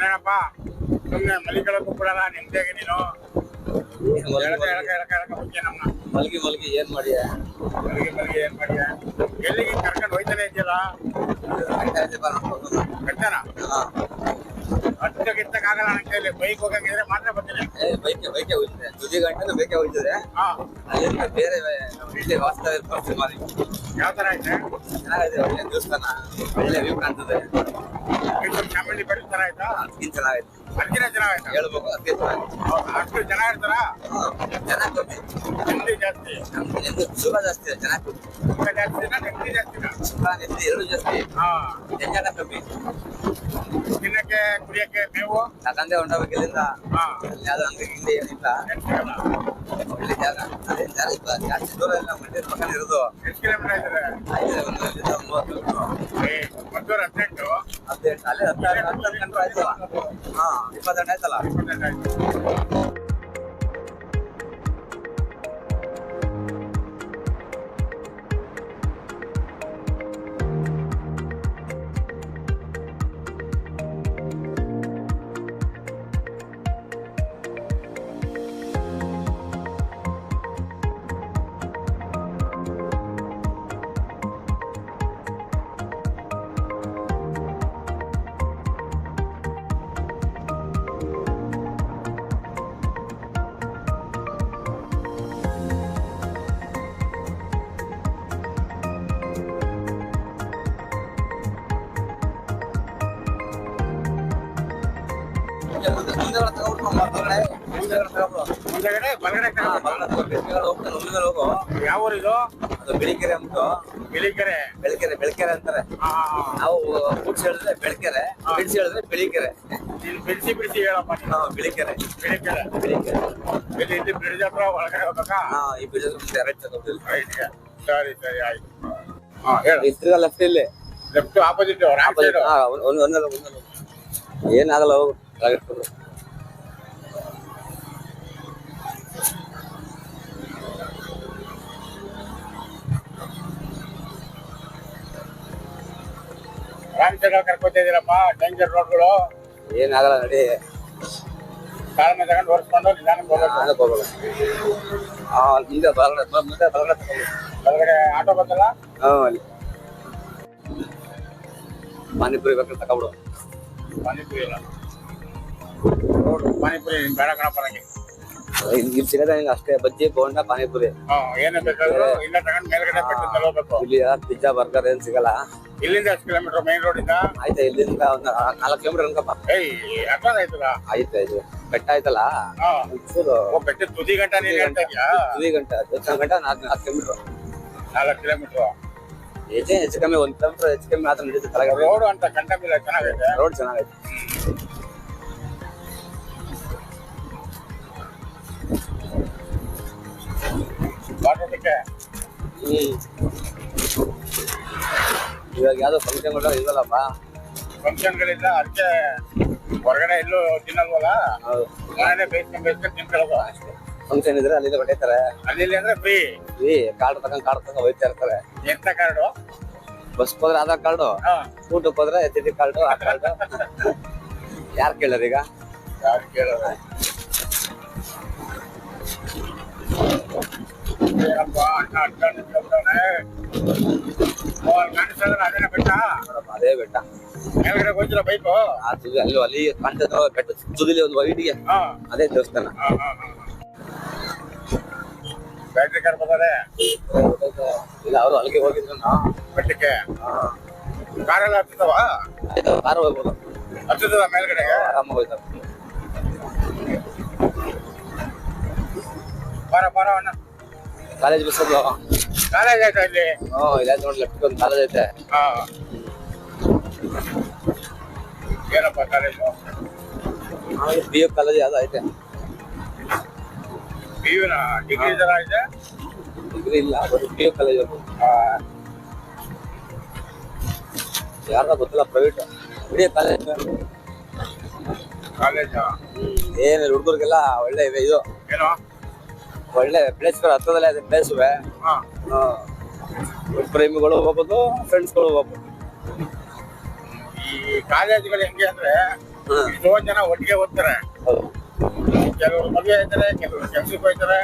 ಏನಪ್ಪ ಸುಮ್ಮನೆ ಮಲಿಗಳಕ್ಕೂ ಬಿಡಲ್ಲ ನಿಮ್ದೇಗೆ ನೀನು ಮಲ್ಗಿ ಮಲ್ಗಿ ಏನ್ ಮಾಡಿಯ ಮಲಗಿ ಏನ್ ಮಾಡಿಯ ಎಲ್ಲಿಗೆ ಕರ್ಕೊಂಡು ಹೋಯ್ತಾನೆ ಇದೆಯಲ್ಲ ಕಟ್ಟನ ಹತ್ತಕ್ಕಾಗಲ್ಲ ನನ್ನ ಕೈಲಿ ಬೈಕ್ ಹೋಗಂಗಿದ್ರೆ ಮಾತ್ರ ಬರ್ತೀನಿ ಬೈಕೆ ಹೋಗ್ತದೆ ತುದಿ ಗಂಟೆ ಬೇಕೆ ಹೋಗ್ತದೆ ಅಲ್ಲಿಂದ ಬೇರೆ ಒಳ್ಳೆ ವಾಸ್ತವ ಪರಿಸ್ಥಿತಿ ಮಾಡಿ ಯಾವ ತರ ಐತೆ ಚೆನ್ನಾಗಿದೆ ಒಳ್ಳೆ ದೇವಸ್ಥಾನ ಒಳ್ಳೆ ವ್ಯೂ ಕಾಣ್ತದೆ ಚಾಮುಂಡಿ ಬೆಟ್ಟ ತರ ಆಯ್ತಾ ಅದಕ್ಕಿಂತ ಚೆನ್ನಾಗೈತೆ ಅದಕ್ಕಿಂತ ಚೆನ್ನಾಗೈತಾ ಹೇಳ್ಬೇಕು ಅದಕ್ಕೆ ಅಷ್ಟು ಜನ ಇರ್ತಾರ ಚೆನ್ನಾಗಿ ನೆಮ್ಮದಿ ಜಾಸ್ತಿ ಸುಖ ಜಾಸ್ತಿ ಚೆನ್ನಾಗಿ ಸುಖ ಜಾಸ್ತಿನಾ ನೆಮ್ಮದಿ ಜಾಸ್ತಿನಾ ಸುಖ ನೆಮ್ಮದಿ ಎರಡು ಜಾಸ್ತಿ ಜಂಜಾಟ ಕಮ್ಮಿ ತಿನ್ನಕ್ಕೆ ಕುಡಿಯಕ್ಕೆ ಮೇವು ತಕಂದೆ ಹೊಂಡಬೇಕು ಇಲ್ಲಿಂದ ಅಲ್ಲಿ ಯಾವ್ದು ಅಂಗಡಿ ಗಿಂಡಿ ಏನಿಲ್ಲ ಒಳ್ಳೆ ಜಾಗ ಅದೇನು ಜಾಗ ಇಲ್ಲ ಜಾಸ್ತಿ ದೂರ ಇಲ್ಲ ಮಂಡ್ಯದ ಪಕ್ಕನ ಇರೋದು ಎಷ್ಟು ಕಿಲೋಮೀಟರ್ ಇದ್ದಾರೆ ಆಯ್ತು ಒಂದು 30 18 ಅಲ್ಲೇ 10 ಗಂಟೆ ಆಯ್ತಲ್ಲ 22 ಆಯ್ತಲ್ಲ ಮುಂದೆಗಡೆ ಬಲಗಡೆ ಹೋಗು ಯಾವ ಊರು ಇದು ಅದು ಬೆಳಿಕೆರೆ ಅಂದ್ಬಿಟ್ಟು ಬಿಳಿಕೆರೆ ಬೆಳಕೆರೆ ಅಂತಾರೆ ನಾವು ಕೂಡ್ಸಿ ಹೇಳಿದ್ರೆ ಬೆಳಕೆರೆ ಬಿಡಿಸಿ ಹೇಳಿದ್ರೆ ಬೆಳಿಕೆರೆ ನೀನು ಬಿಡಿಸಿ ಬಿಡಿಸಿ ಹೇಳಪ್ಪ ನೀನು ಬೆಳಿಕೆರೆ ಬಿಳಿಕೆರೆ ಇಲ್ಲಿ ಇಲ್ಲಿ ಬ್ರಿಡ್ಜ್ ಹತ್ರ ಒಳಗಡೆ ಹೋಗ್ಬೇಕಾ ಈ ಬಿಡಿಸಿ ರೈಟ್ಗೆ ಸರಿ ಸರಿ ಆಯ್ತು ಹೇಳು ಇಸ್ತ್ರಿಗ ಲೆಫ್ಟ್ ಇಲ್ಲಿ ಲೆಫ್ಟ್ ಆಪೋಸಿಟ್ ರಾಂಗ್ ಸೈಡ್ ಏನಾಗಲ್ಲ ಹೋಗು ರಾಂಗ್ ಸೈಡ್ ಕರ್ಕೊತಾ ಇದೀರಪ್ಪ ಡೇಂಜರ್ ರೋಡ್ಗಳು ಏನಾಗಲ್ಲ ನಡಿ ಕಾಲನ್ನ ತಗೊಂಡು ಓಡಿಸ್ಕೊಂಡು ನಿಧಾನಕ್ಕೆ ಹೋಗ್ಬೇಕು ಮುಂದೆ ಬಲಗಡೆ ಆಟೋ ಬಂದಲ್ಲ ಪಾನಿಪುರಿ ಬೇಕಾದ್ರೆ ತಗೊಬಿಡು ಪಾನಿಪುರಿ ಇಲ್ಲ ಪಾನಿಪುರಿ ಬೇಡ ಕಣಪ್ಪ ನಂಗೆ ಇಲ್ಲಿ ಸಿಗದ ಹಿಂಗ ಅಷ್ಟೇ ಬಜ್ಜಿ ಬೋಂಡ ಪಾನಿಪುರಿ ಏನೇ ಬೇಕಾದ್ರು ಇಲ್ಲ ತಗೊಂಡ್ ಮೇಲ್ಗಡೆ ಬೆಟ್ಟದಲ್ಲಿ ಹೋಗ್ಬೇಕು ಇಲ್ಲಿ ಪಿಜ್ಜಾ ಬರ್ಗರ್ ಏನ್ ಸಿಗಲ್ಲ ಇಲ್ಲಿಂದ ಎಷ್ಟು ಕಿಲೋಮೀಟರ್ ಮೈನ್ ರೋಡ್ ಇಂದ ಆಯ್ತಾ ಇಲ್ಲಿಂದ ಒಂದು 4 ಕಿಲೋಮೀಟರ್ ಅನ್ಕಪ್ಪ ಅಷ್ಟೊಂದು ಆಯ್ತದ ಆಯ್ತು ಬೆಟ್ಟ ಆಯ್ತಲ್ಲ ಬೆಟ್ಟ ತುದಿ ಗಂಟ ನೀನ್ ಹೇಳ್ತಾ ಇದ್ಯಾ ತುದಿ ಗಂಟ ಗಂಟ 4 ಕಿಲೋಮೀಟರ್ 4 ಕಿಲೋಮೀಟರ್ ಹೆಚ್ಚು ಕಮ್ಮಿ 1 ಕಿಲೋಮೀಟರ್ ಹೆಚ್ಚು ಕಮ್ಮಿ ಮಾತ್ರ ನಡೀತದೆ ರೋಡ್ ಅಂತ ಕಂಡಮಿಲ್ಲ ಚೆನ್ನಾಗೈತೆ ರೋಡ್ ಚೆನ್ನಾಗೈತೆ ಬಾಟೋಟಕ್ಕೆ ಇವಾಗ ಯಾವ್ದೋ ಫಂಕ್ಷನ್ ಇಲ್ವಲ್ಲಪ್ಪ ಫಂಕ್ಷನ್ಗಳಿಂದ ಅದಕ್ಕೆ ಹೊರಗಡೆ ಎಲ್ಲೂ ತಿನ್ನಲ್ವಲ್ಲ ಮನೆಯಲ್ಲೇ ಬೇಯಿಸ್ಕೊಂಡು ತಿನ್ಕೊಳ್ಳೋದು ಅಷ್ಟೇ ಫಂಕ್ಷನ್ ಇದ್ರೆ ಅಲ್ಲಿಂದ ಹೊಟ್ಟೈತಾರೆ ಅಲ್ಲಿ ಅಂದ್ರೆ ಫ್ರೀ ಕಾರ್ಡ್ ತಗೊಂಡ್ ಹೋಯ್ತಾ ಇರ್ತಾರೆ ಎಂತ ಕಾರ್ಡು ಬಸ್ ಹೋದ್ರೆ ಆಧಾರ್ ಕಾರ್ಡು ಊಟಕ್ಕೆ ಹೋದ್ರೆ ಎಚ್ ಡಿ ಕಾರ್ಡು ಆ ಕಾರ್ಡು ಯಾರು ಕೇಳಾರ ಈಗ ಯಾರು ಕೇಳೋದು ಏನಪ್ಪ ಅಣ್ಣ ಅದೇನ ಬೆಟ್ಟ ಅದೇ ಬೆಟ್ಟ ಮೇಲ್ಗಡೆ ಹೋಯ್ತಿಲ್ಲ ಬೈಕು ಅಲ್ಲಿ ಕಾಣ್ತದ ಬೆಟ್ಟ ತುದಿಲಿ ಒಂದು ವೈಟಿಗೆ ಅದೇ ದೇವಸ್ಥಾನ ಬ್ಯಾಟ್ರಿ ಕಾರ್ ಬರ್ತಾರೆ ಇಲ್ಲ ಅವರು ಅಲ್ಲಿಗೆ ಹೋಗಿದ್ರು ಬೆಟ್ಟಕ್ಕೆ ಕಾರೆಲ್ಲ ಹತ್ತದವ ಕಾರ್ ಹೋಗ್ಬೋದು ಹತ್ತದ ಮೇಲ್ಗಡೆಗೆ ಆರಾಮಾಗಿ ಹೋಯ್ತಾರೆ ಬಾರ ಅಣ್ಣ ಕಾಲೇಜ್ ಬಸ್ ಅದು ಕಾಲೇಜ್ ಆಯ್ತಾ ಇಲ್ಲಿ ಇಲ್ಲ ನೋಡಿ ಲೆಫ್ಟ್ ಒಂದು ಕಾಲೇಜ್ ಐತೆ ಏನಪ್ಪ ಕಾಲೇಜು ಬಿ ಯು ಕಾಲೇಜ್ ಯಾವ್ದು ಐತೆ PU ಡಿಗ್ರಿ ತರ ಇದೆ ಡಿಗ್ರಿ ಇಲ್ಲ ಬಿ ಯು ಕಾಲೇಜ್ ಯಾರ ಗೊತ್ತಿಲ್ಲ ಪ್ರೈವೇಟ್ ಬಿಡಿ ಕಾಲೇಜ್ ಏನು ಹುಡುಗರಿಗೆಲ್ಲ ಒಳ್ಳೆ ಇವೆ ಇದು ಏನೋ ಒಳ್ಳೆ ಪ್ಲೇಸ್ಗಳು ಹತ್ತದಲ್ಲೇ ಅದೇ ಪ್ಲೇಸುವೆ ಪ್ರೇಮಿಗಳು ಹೋಗ್ಬೋದು ಫ್ರೆಂಡ್ಸ್ಗಳು ಹೋಗ್ಬೋದು ಈ ಕಾಲೇಜ್ಗಳು ಹೆಂಗೆ ಅಂದ್ರೆ ಎಷ್ಟೊಂದ್ ಜನ ಒಟ್ಟಿಗೆ ಓದ್ತಾರೆ. ಹೌದು. ಕೆಲವರು ಮದುವೆ ಆಯ್ತಾರೆ, ಕೆಲವರು ಕೆಲ್ಸಕ್ಕೆ ಹೋಗ್ತಾರೆ,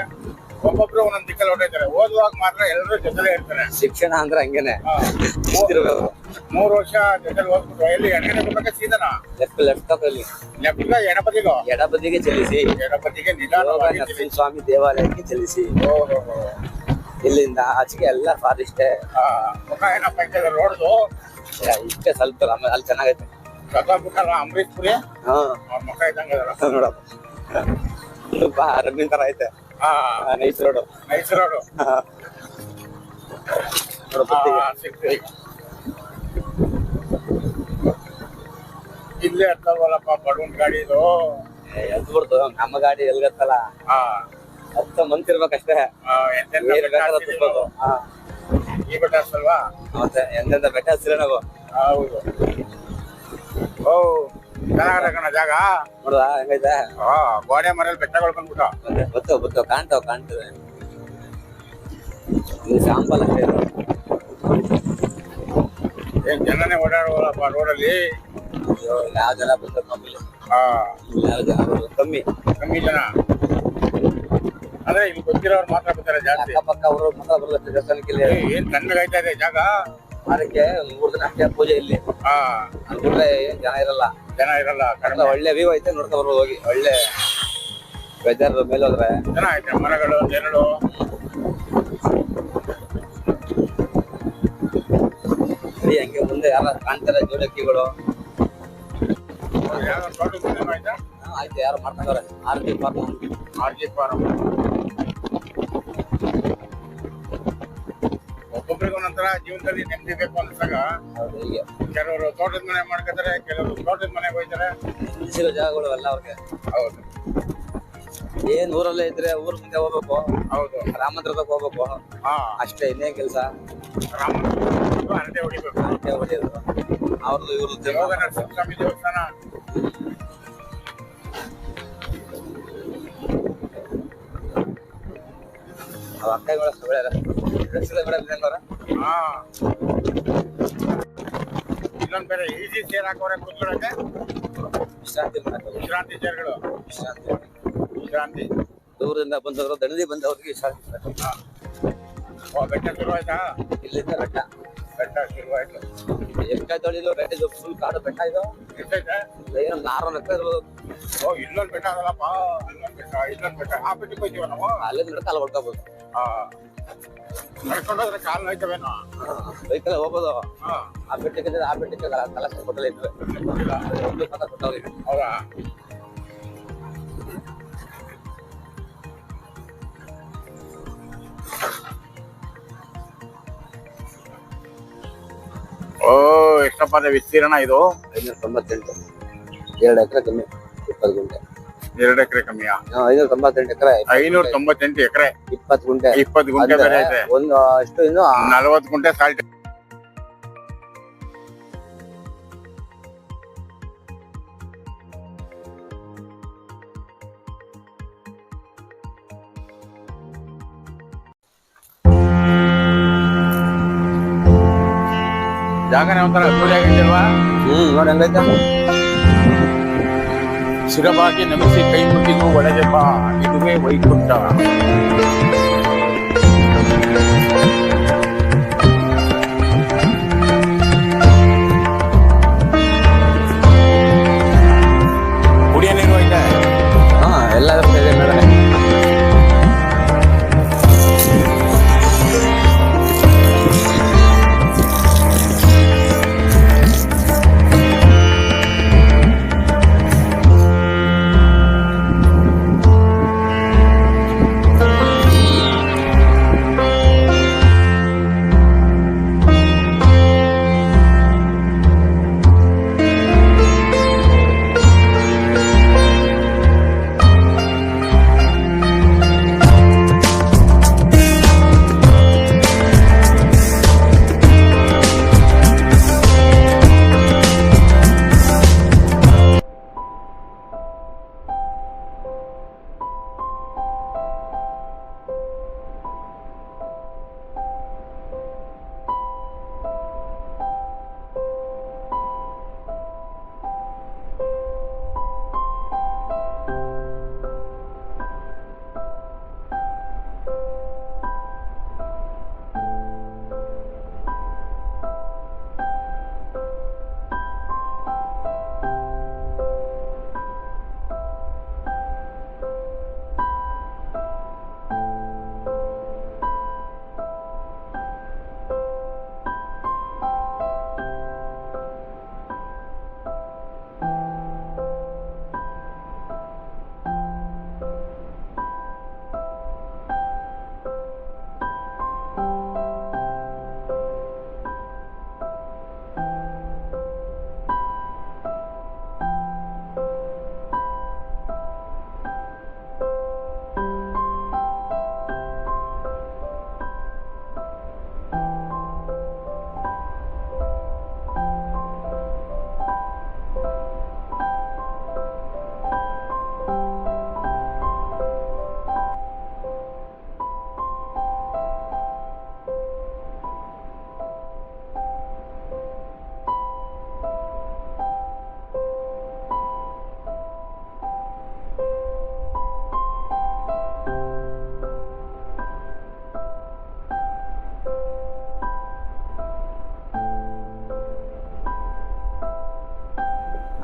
ಒಬ್ಬೊಬ್ರು ಒಂದೊಂದ್ ದಿಕ್ಕಲ್ಲಿ ಹೊರಟಿರ್ತಾರೆ. ಓದುವಾಗ ಮಾತ್ರ ಎಲ್ಲರೂ ಜೊತೆಲೇ ಇರ್ತಾರೆ. ಶಿಕ್ಷಣ ಅಂದ್ರೆ ಹಂಗೇನೆ. ಹಾ. 3 ವರ್ಷ ಜೊತೆಲಿ ಓದ್ಬಿಟ್ಟು ಎಲ್ಲಿ ಎಡಗಡೆ ಬರ್ಬೇಕಾ ಸೀದನ ಲೆಫ್ಟ್ ತಗೊಳ್ಳಿ, ಲೆಫ್ಟ್ಗ ಎಡಬದಿಗೋ ಎಡಬದಿಗೆ ಚಲಿಸಿ, ಎಡಬದಿಗೆ ಯೋಗ ನಿಧಾನವಾಗಿ ನರಸಿಂಹ ಸ್ವಾಮಿ ದೇವಾಲಯಕ್ಕೆ ಚಲಿಸಿ. ಓಹೋ. ಇಲ್ಲಿಂದ ಆಚೆಗೆ ಎಲ್ಲ ಫಾರೆಸ್ಟೇ. ಮುಖ ಏನಪ್ಪ ಇರ್ತದೆ ರೋಡ್ದು ಇಷ್ಟೇ ಸ್ವಲ್ಪ ಅಲ್ಲಿ ಚೆನ್ನಾಗೈತೆ. ಸದಾಪುರ ಅಮೃತ್ ಪುರಿ ಹಾ ಮುಖ ಇದ್ದಂಗೆ ಅದಲ್ಲ. ನೋಡಪ್ಪ ಸ್ವಲ್ಪ ರನ್ನಿಂಗ್ ತರ ಐತೆ. Nice road. ನೈಸ್ ರೋಡು ಸಿಗ್ತೀವಿ. ಇಲ್ಲೇ ಹತ್ತಲ್ವಲ್ಲಪ್ಪ ಬಡವನ್ ಗಾಡಿ ಇದು. ಎದ್ದು ಬಿಡ್ತು ನಮ್ಮ ಗಾಡಿ ಎಲ್ಗತ್ತಲ್ಲ. ಹತ್ತು ಮಂತ್ ಇರ್ಬೇಕಷ್ಟೇ. ಈ ಬೆಟ್ಟ ಹತ್ತಲ್ವಾ? ಮತ್ತೆ ಎಂತೆಂತ ಬೆಟ್ಟ ಹಚ್ಚಿಲ್ಲ ನಾವು. ಹೌದು. ಓ ಚೆನ್ನಾಗಣ ಜಾಗ ನೋಡುವ ಹೆಂಗೈತೆ. ಗೋಡೆ ಮರೇಲಿ ಬೆಟ್ಟಗಳು ಬಂದ್ಬಿಟ್ಟು ಗೊತ್ತು ಕಾಣ್ತದೆ. ಇದು ಶಾಂಪಲ್ ಅಷ್ಟೇ. ಏನ್ ಜನನೇ ಓಡಾಡುವಲ್ಲಪ್ಪ ರೋಡಲ್ಲಿ. ಯಾವ ಜನ ಬರ್ತಾರೆ ನಮ್ಮಲ್ಲಿ? ಯಾವ ಜನ ಬರೋದು ಕಮ್ಮಿ ಜನ. ಅಂದ್ರೆ ಇಲ್ಲಿ ಗೊತ್ತಿರೋರು ಮಾತ್ರ ಬರ್ತಾರೆ ಜಾಸ್ತಿ. ಅಕ್ಕಪಕ್ಕ ಅವರು ಮಾತ್ರ ಬರುತ್ತೆ ದೇವಸ್ಥಾನಕ್ಕೆ. ಇಲ್ಲಿ ಏನ್ ತಣ್ಣಗಾಯ್ತಾ ಇದೆ ಜಾಗ. ಅದಕ್ಕೆ 3 ದಿನ ಅಷ್ಟೇ ಪೂಜೆ ಇಲ್ಲಿ. ಅನ್ಕೊಂಡ್ರೆ ಏನ್ ಜನ ಇರಲ್ಲ. ಕಡಿಮೆ ಒಳ್ಳೆ ವ್ಯೂ ಐತೆ, ನೋಡ್ತಾ ಬರ್ಬೋದು ಹೋಗಿ. ಒಳ್ಳೆ ವೆದರ್ ಮೇಲೆ ಹೋದ್ರೆ ಚೆನ್ನಾಗೈತೆ. ಮರಗಳು ಜನಗಳು ಹಂಗೆ ಮುಂದೆ ಯಾರ ಕಾಣ್ತಾರೆ ಜೋಡಕ್ಕಿಗಳು. ಆಯ್ತು, ಯಾರು ಮಾಡ್ಕೊಂಡವ್ರೆ. ಆರ್ಜಿ ಫಾರ್ಮ್ ಒಬ್ಬೊಬ್ರಿಗೆ ಒಂದೊಂಥರ ಜೀವನದಲ್ಲಿ ನೆಮ್ಮದಿ ಬೇಕು ಅನ್ಸಾಗ ಹೀಗೆ ಕೆಲವರು ತೋಟದ ಮನೆ ಮಾಡ್ಕೊತಾರೆ, ಕೆಲವರು ತೋಟದ ಮನೆಗೆ ಹೋಗ್ತಾರೆ. ನಿಲ್ಸಿರೋ ಜಾಗಗಳು ಎಲ್ಲ ಅವ್ರಿಗೆ. ಹೌದು. ಏನ್ ಊರಲ್ಲೇ ಇದ್ರೆ ಊರ್ ಮುಂದೆ ಹೋಗ್ಬೇಕು. ಹೌದು. ರಾಮಂದ್ರದಾಗ ಹೋಗ್ಬೇಕು ಅಷ್ಟೇ. ಇನ್ನೇ ಕೆಲಸ. ಹರಟೆ ಹೊಡಿಬೇಕು. ಹೊಡಿಯೋದು ಅವ್ರದ್ದು ಇವ್ರದ್ದು. ಯೋಗ ನರಸಿಂಹ ಸ್ವಾಮಿ ದೇವಸ್ಥಾನ. ಅಕ್ಕಗಳು ಇನ್ನೊಂದ್ ಬೇರೆ ಈಸಿ ಚೇರ್ ಹಾಕೋರೆ ಕೂತ್ಕೊಳ್ಳಕ್ಕೆ. ವಿಶ್ರಾಂತಿ ಚೇರ್ಗಳು. ವಿಶ್ರಾಂತಿ. ದೂರದಿಂದ ಬಂದವರು, ದಣದಿ ಬಂದವ್ರಿಗೆ ವಿಶ್ರಾಂತಿ. ಬೆಟ್ಟ ಶುರುವಾಯ್ತಾ? ಇಲ್ಲಿಂದ ಬೆಟ್ಟ ಶುರುವಾಯ್ತು. ಎಷ್ಟಾಯ್ತು ಹೇಳಿದ್ರು ಬೆಟ್ಟ. ಇದು ಫುಲ್ ಕಾಡು ಬೆಟ್ಟ. ಇದು ಎಷ್ಟೈತೆ? ಏನು 4 ಲೆಕ್ಕ ಇರ್ಬೋದು. ಇಲ್ಲೊಂದ್ ಬೆಟ್ಟ ಅದಲ್ಲಪ್ಪ. ಇಲ್ಲೊಂದ್ ಬೆಟ್ಟ. ಆ ಬೆಟ್ಟಕ್ಕೆ ಹೋಯ್ತೀವ ನಾವು. ಅಲ್ಲಿಂದ ನಡ್ಕ ಅಲ್ಲಿ ಹೊಡ್ಕೋಬೋದು. ನಡ್ಕೊಂಡೋದ್ರೆ ಕಾಲು ನೋಯ್ತವೇನೋ. ಬೈಕಲ್ಲಿ ಹೋಗ್ಬೋದು. ಆ ಬೆಟ್ಟಕ್ಕೆ ಕಲೆಕ್ಷನ್ ಕೊಟ್ಟಲ್ಲ ಇದ್ವಿ. ಕೊಟ್ಟವ್ರಿಗೆ. ಹೌದಾ? ಓ ಎಷ್ಟಪ್ಪ ಅದೇ ವಿಸ್ತೀರ್ಣ ಇದು? 598. 2 ಎಕರೆ ಕಮ್ಮಿ. 20 ಗುಂಟೆ. 2 ಎಕರೆ ಕಮ್ಮಿಯಾ? 598 ಎಕರೆ. 598 ಎಕರೆ. 20 ಗುಂಟೆ. 20 ಗುಂಟೆ ಬೇರೆ ಇದೆ. ಒಂದು ಅಷ್ಟು ಇನ್ನು 40 ಗುಂಟೆ ಸಾಲ್ಟ್. ಜಾಗನೇ ಒಂಥರ ಅದ್ದೂರಿಯಾಗಿಲ್ವಾ? ನೋಡಿ ಹೆಂಗೈತೆ. ಶಿರವಾಗಿ ನಮಿಸಿ ಕೈ ಮುಟ್ಟಿಗೂ ಒಳಗೆ ಬಾ, ಇದುವೇ ವೈಕುಂಠ. ಕುಡಿಯ ನೀರು ಐತೆ. ಎಲ್ಲ ಇದೆ ಮೇಡಮ್.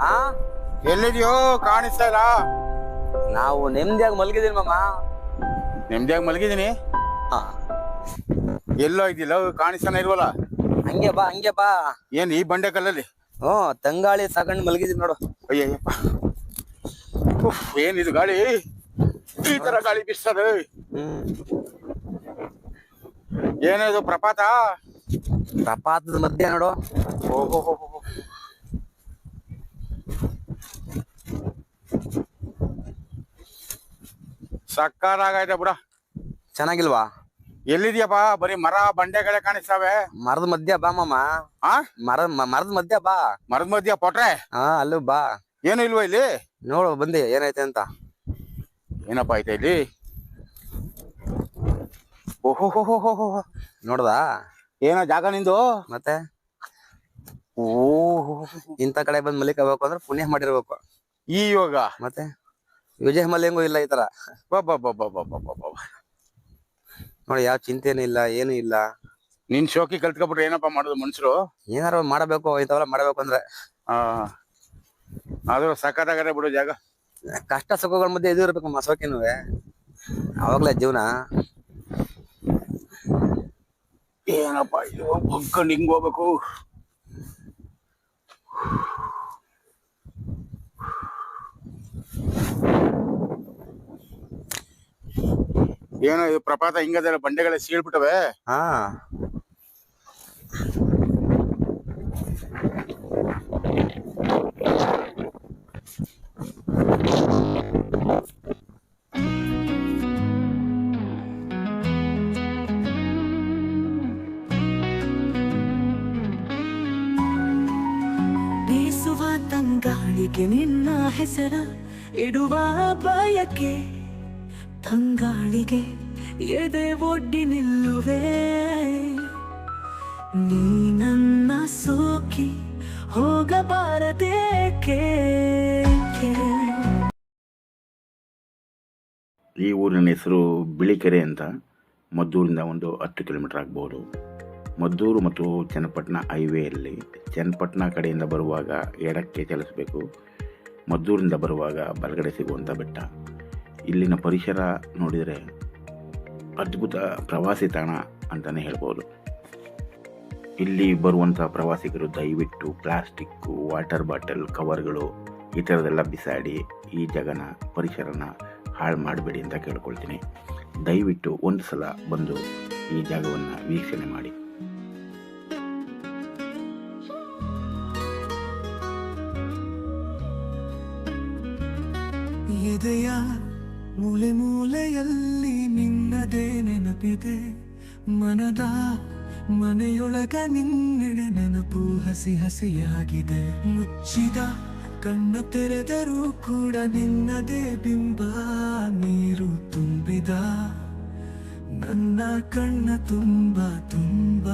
ಆ ಎಲ್ಲಿದ್ಯೋ ಕಾಣಿಸ್ತಾ ಇಲ್ಲ. ನಾವು ನೆಮ್ಮದಿಯಾಗಿ ಮಲಗಿದೀನಿ ಮಾಮ. ನೆಮ್ಮದಿಯಾಗಿ ಮಲಗಿದೀನಿ. ಹಾ ಎಲ್ಲೋ ಇದ್ದಿಲ್ಲ, ಕಾಣಿಸ್ತಾನೆ ಇಲ್ವಲ್ಲ. ಹಂಗೆ ಬಾ. ಏನ್ ಈ ಬಂಡೆ ಕಲ್ಲಲ್ಲಿ? ತಂಗಾಳಿ ಸಾಕೊಂಡು ಮಲಗಿದೀನಿ ನೋಡು. ಅಯ್ಯಪ್ಪ, ಏನಿದು ಗಾಳಿ? ಈ ತರ ಗಾಳಿ ಬೀಸ್ತದೆ. ಏನಿದು ಪ್ರಪಾತ? ಪ್ರಪಾತದ ಮಧ್ಯೆ ನೋಡು. ಓಹೋ, ಸಕ್ಕತ್ತಾಗೈತೆ ಬಿಡ. ಚೆನ್ನಾಗಿಲ್ವಾ? ಎಲ್ಲಿದ್ಯಪ್ಪ? ಬರೀ ಮರ ಬಂಡೆಗಳೇ ಕಾಣಿಸ್ತಾವೆ. ಮರದ ಮಧ್ಯ ಬಾ ಮಾಮ. ಮರದ ಮಧ್ಯ ಬಾ. ಮರದ ಮಧ್ಯ ಪೊಟ್ರೆ? ಅಲ್ಲೂ ಬಾ. ಏನು ಇಲ್ವಾ ಇಲ್ಲಿ? ನೋಡು ಬಂದಿ ಏನೈತೆ ಅಂತ. ಏನಪ್ಪ ಐತೆ ಇಲ್ಲಿ? ಓಹೋ, ನೋಡ್ದಾ? ಏನೋ ಜಾಗ ನಿಂದು? ಮತ್ತೆ ಓಹೋ, ಇಂಥ ಕಡೆ ಬಂದ್ ಮಲಿಕಬೇಕು ಅಂದ್ರೆ ಪುಣ್ಯ ಮಾಡಿರ್ಬೇಕು. ಈ ಯೋಗ ಮತ್ತೆ ವಿಜಯ ಮಲ್ಯಂಗೂ ಇಲ್ಲ ಈ ತರ. ನೋಡಿ, ಯಾವ ಚಿಂತೆನೂ ಇಲ್ಲ, ಏನು ಇಲ್ಲ. ನಿನ್ ಶೋಕಿ ಕಲ್ತ್ಕೊಬಿಟ್ರೆ ಏನಪ್ಪಾ ಮಾಡುದು ಮನುಷ್ಯರು? ಏನಾರು ಮಾಡಬೇಕು, ಇಂಥವೆಲ್ಲ ಮಾಡ್ಬೇಕು ಅಂದ್ರೆ. ಆದ್ರೂ ಸಕ್ಕತ್ತಾಗದೆ ಬಿಡು ಜಾಗ. ಕಷ್ಟ ಸುಖಗಳ ಮಧ್ಯೆ ಇದು ಇರ್ಬೇಕು ಮಸೋಕಿನೂ, ಅವಾಗ್ಲೇ ಜೀವನ. ಏನಪ್ಪಾ ಇದು ಬಗ್ಕೊಂಡು ಹಿಂಗ್ ಹೋಗ್ಬೇಕು? ಏನೋ ಇದು ಪ್ರಪಾತ ಹಿಂಗದೆಲ್ಲ ಬಂಡೆಗಳ ಸೀಳ್ಬಿಟ್ಟವೆ. ಬೀಸುವ ತಂಗಾಳಿಗೆ ನಿನ್ನ ಹೆಸರ ಇಡುವ ಬಯಕೆ, ತಂಗಾಳಿಗೆ ಎದೆ ಒಡ್ಡಿ ನಿಲ್ಲುವೆ. ನೀ ನನ್ನ ಸೋಕಿ ಹೋಗಬಾರದೇಕೆ? ಈ ಊರಿನ ಹೆಸರು ಬಿಳಿಕೆರೆ ಅಂತ. ಮದ್ದೂರಿಂದ ಒಂದು 10 ಕಿಲೋಮೀಟರ್ ಆಗ್ಬೋದು. ಮದ್ದೂರು ಮತ್ತು ಚನ್ನಪಟ್ಟಣ ಹೈವೇಯಲ್ಲಿ ಚನ್ನಪಟ್ಟಣ ಕಡೆಯಿಂದ ಬರುವಾಗ ಎಡಕ್ಕೆ ಚಲಿಸಬೇಕು. ಮದ್ದೂರಿಂದ ಬರುವಾಗ ಬಲಗಡೆ ಸಿಗುವಂಥ ಬೆಟ್ಟ. ಇಲ್ಲಿನ ಪರಿಸರ ನೋಡಿದರೆ ಅದ್ಭುತ ಪ್ರವಾಸಿ ತಾಣ ಅಂತಲೇ ಹೇಳ್ಬೋದು. ಇಲ್ಲಿ ಬರುವಂಥ ಪ್ರವಾಸಿಗರು ದಯವಿಟ್ಟು ಪ್ಲಾಸ್ಟಿಕ್ಕು, ವಾಟರ್ ಬಾಟಲ್, ಕವರ್ಗಳು ಈ ಥರದ್ದೆಲ್ಲ ಬಿಸಾಡಿ ಈ ಜಾಗನ ಪರಿಸರನ ಹಾಳು ಮಾಡಬೇಡಿ ಅಂತ ಕೇಳ್ಕೊಳ್ತೀನಿ. ದಯವಿಟ್ಟು ಒಂದು ಸಲ ಬಂದು ಈ ಜಾಗವನ್ನು ವೀಕ್ಷಣೆ ಮಾಡಿ. ಎದೆಯ ಮೂಲೆ ಮೂಲೆಯಲ್ಲಿ ನಿನ್ನದೇ ನೆನಪಿದೆ. ಮನದ ಮನೆಯೊಳಗ ನಿನ್ನೆಡೆ ನೆನಪು ಹಸಿ ಹಸಿಯಾಗಿದೆ. ಮುಚ್ಚಿದ ಕಣ್ಣ ತೆರೆದರೂ ಕೂಡ ನಿನ್ನದೇ ಬಿಂಬ. ನೀರು ತುಂಬಿದ ನನ್ನ ಕಣ್ಣ ತುಂಬ ತುಂಬ